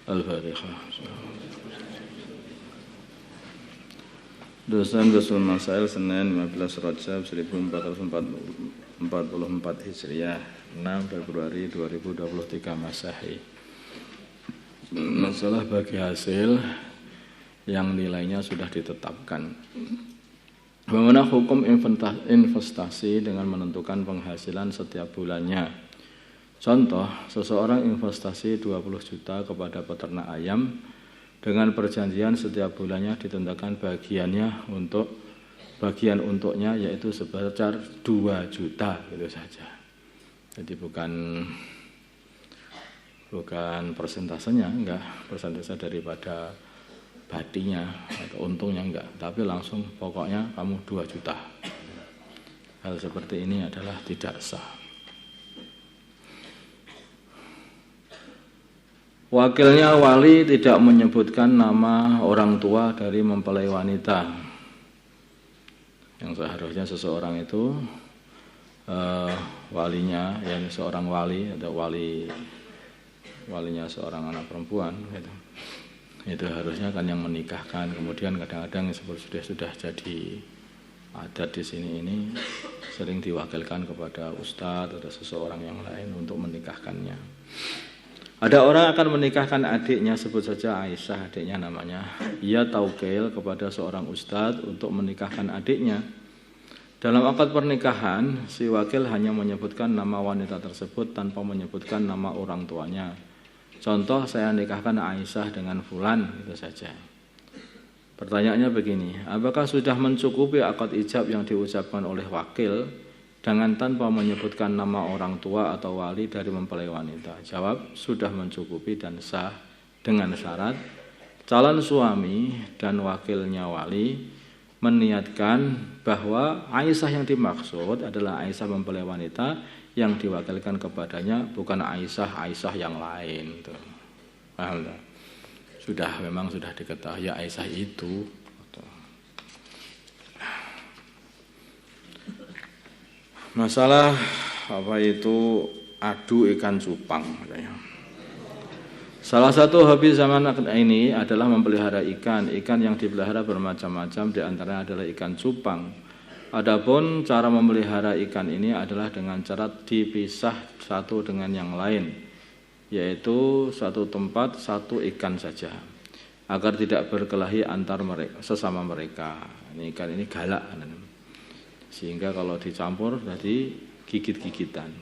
Al-Fatihah. Dosen Dosul Masail Senin 15 Rajab 1444 Hijriah 6 Februari 2023 Masehi. Masalah bagi hasil yang nilainya sudah ditetapkan. Bagaimana hukum investasi dengan menentukan penghasilan setiap bulannya? Contoh, seseorang investasi 20 juta kepada peternak ayam dengan perjanjian setiap bulannya ditentukan bagian untuknya yaitu sebesar 2 juta gitu saja. Jadi bukan persentasenya, enggak, persentase daripada badinya atau untungnya enggak, tapi langsung pokoknya kamu 2 juta. Hal seperti ini adalah tidak sah. Wakilnya wali tidak menyebutkan nama orang tua dari mempelai wanita. Yang seharusnya seseorang itu walinya, yang seorang wali atau walinya seorang anak perempuan gitu. Itu harusnya kan yang menikahkan. Kemudian kadang-kadang sudah jadi adat di sini ini sering diwakilkan kepada ustadz atau seseorang yang lain untuk menikahkannya. Ada orang akan menikahkan adiknya, sebut saja Aisyah adiknya namanya. Ia taukil kepada seorang ustadz untuk menikahkan adiknya. Dalam akad pernikahan, si wakil hanya menyebutkan nama wanita tersebut tanpa menyebutkan nama orang tuanya. Contoh, saya nikahkan Aisyah dengan fulan, itu saja. Pertanyaannya begini, apakah sudah mencukupi akad ijab yang diucapkan oleh wakil dengan tanpa menyebutkan nama orang tua atau wali dari mempelai wanita? Jawab, sudah mencukupi dan sah dengan syarat calon suami dan wakilnya wali meniatkan bahwa Aisyah yang dimaksud adalah Aisyah mempelai wanita yang diwakilkan kepadanya, bukan Aisyah yang lain. Tuh. Paham tak? Memang sudah diketahui Aisyah itu. Masalah apa itu adu ikan cupang. Salah satu hobi zaman ini adalah memelihara ikan. Ikan yang dipelihara bermacam-macam, di antaranya adalah ikan cupang. Adapun cara memelihara ikan ini adalah dengan cara dipisah satu dengan yang lain, yaitu satu tempat satu ikan saja, agar tidak berkelahi antar mereka sesama mereka. Ini ikan ini galak, sehingga kalau dicampur jadi gigit-gigitan.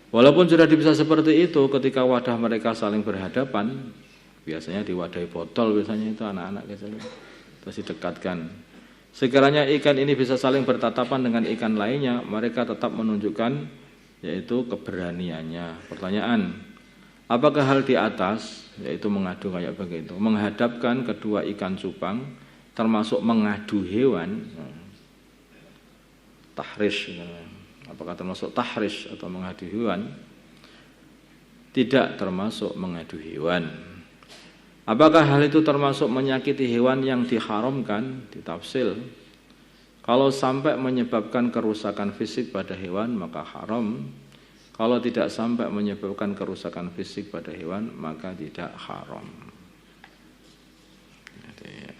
Walaupun sudah dipisah seperti itu, ketika wadah mereka saling berhadapan, biasanya diwadahi botol, biasanya itu anak-anak kecil, terus didekatkan. Sekiranya ikan ini bisa saling bertatapan dengan ikan lainnya, mereka tetap menunjukkan yaitu keberaniannya. Pertanyaan, apakah hal di atas, yaitu mengadu kayak begitu, menghadapkan kedua ikan cupang, termasuk mengadu hewan, tahrish, apakah termasuk tahrish atau mengadu hewan? Tidak termasuk mengadu hewan. Apakah hal itu termasuk menyakiti hewan yang diharamkan? Ditafsil. Kalau sampai menyebabkan kerusakan fisik pada hewan, maka haram. Kalau tidak sampai menyebabkan kerusakan fisik pada hewan, maka tidak haram. Jadi,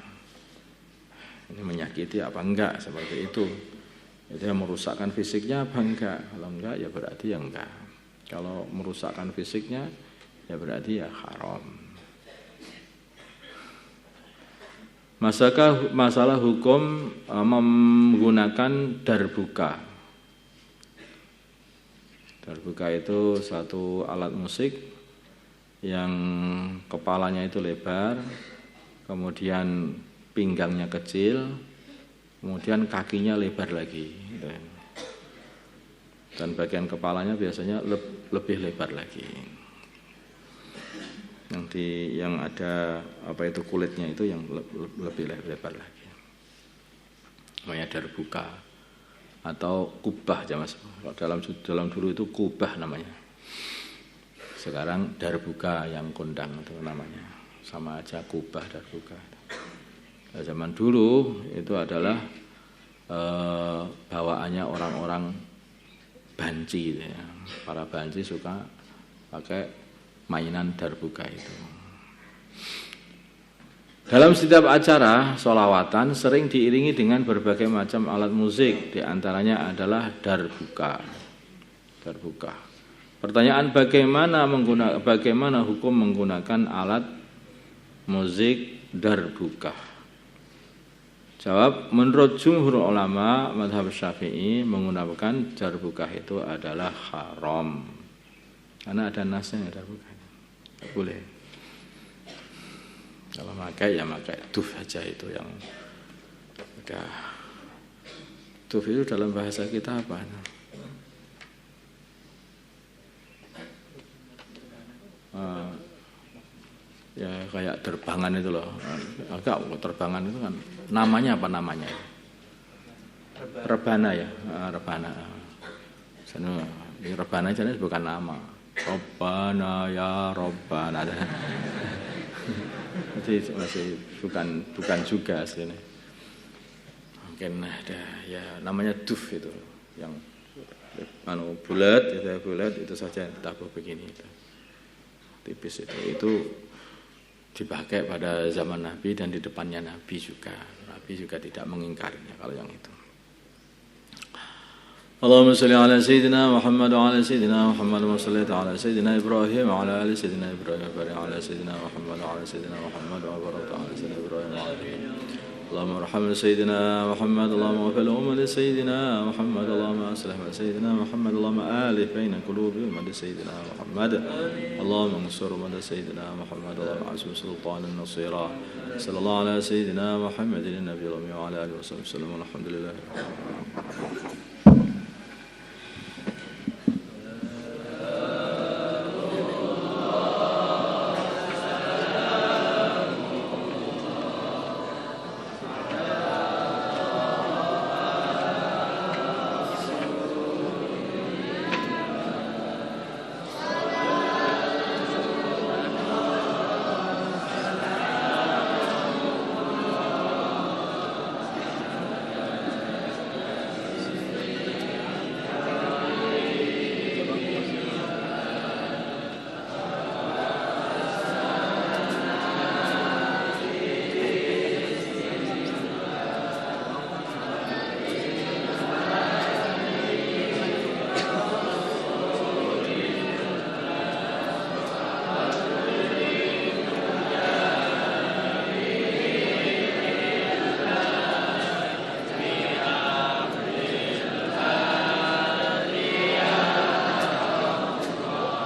ini menyakiti apa enggak seperti itu? Itu yang merusakkan fisiknya apa enggak? Kalau enggak ya berarti ya enggak. Kalau merusakkan fisiknya ya berarti ya haram. Masalah hukum menggunakan darbuka. Darbuka itu satu alat musik yang kepalanya itu lebar, kemudian pinggangnya kecil, kemudian kakinya lebar lagi, dan bagian kepalanya biasanya lebih lebar lagi. Yang ada apa itu kulitnya itu yang lebih lebar lagi. Namanya darbuka atau kubah, dalam dulu itu kubah namanya. Sekarang darbuka yang kondang itu namanya, sama aja kubah darbuka. Zaman dulu itu adalah bawaannya orang-orang banci, ya. Para banci suka pakai mainan darbuka itu. Dalam setiap acara sholawatan sering diiringi dengan berbagai macam alat musik, di antaranya adalah darbuka. Darbuka. Pertanyaan bagaimana hukum menggunakan alat musik darbuka? Jawab, menurut jumhur ulama mazhab Syafi'i menggunakan darbuka itu adalah haram. Karena ada nasnya darbuka. Tidak boleh. Kalau pakai ya pakai duf aja itu yang udah. Duf itu dalam bahasa kita apa? Ya kayak terbangan itu loh. Agak terbangan itu kan namanya apa namanya? Rebana ya, rebana. Rebana jenis bukan nama. Robbana ya Robbana. Jadi masih bukan juga aslinya. Mungkin ada ya namanya duf itu yang bulat itu saja ditabuh begini itu. Tipis itu dipakai pada zaman Nabi dan di depannya Nabi juga. Nabi juga tidak mengingkarinya kalau yang itu. اللهم صل على سيدنا محمد وعلى سيدنا محمد وصليت على سيدنا إبراهيم وعلى آل سيدنا إبراهيم وبارك على سيدنا محمد وعلى سيدنا محمد وبارك على سيدنا إبراهيم وعلى اللهم ارحم سيدنا محمد اللهم اغفر لأمة سيدنا محمد اللهم أصلح سيدنا محمد اللهم آلف بين قلوب أمة سيدنا محمد اللهم انصر أمة سيدنا محمد اللهم اعصم سلطان النصيرا صلى الله على سيدنا محمد النبي الأمي وعلى آله وصحبه وسلم والحمد لله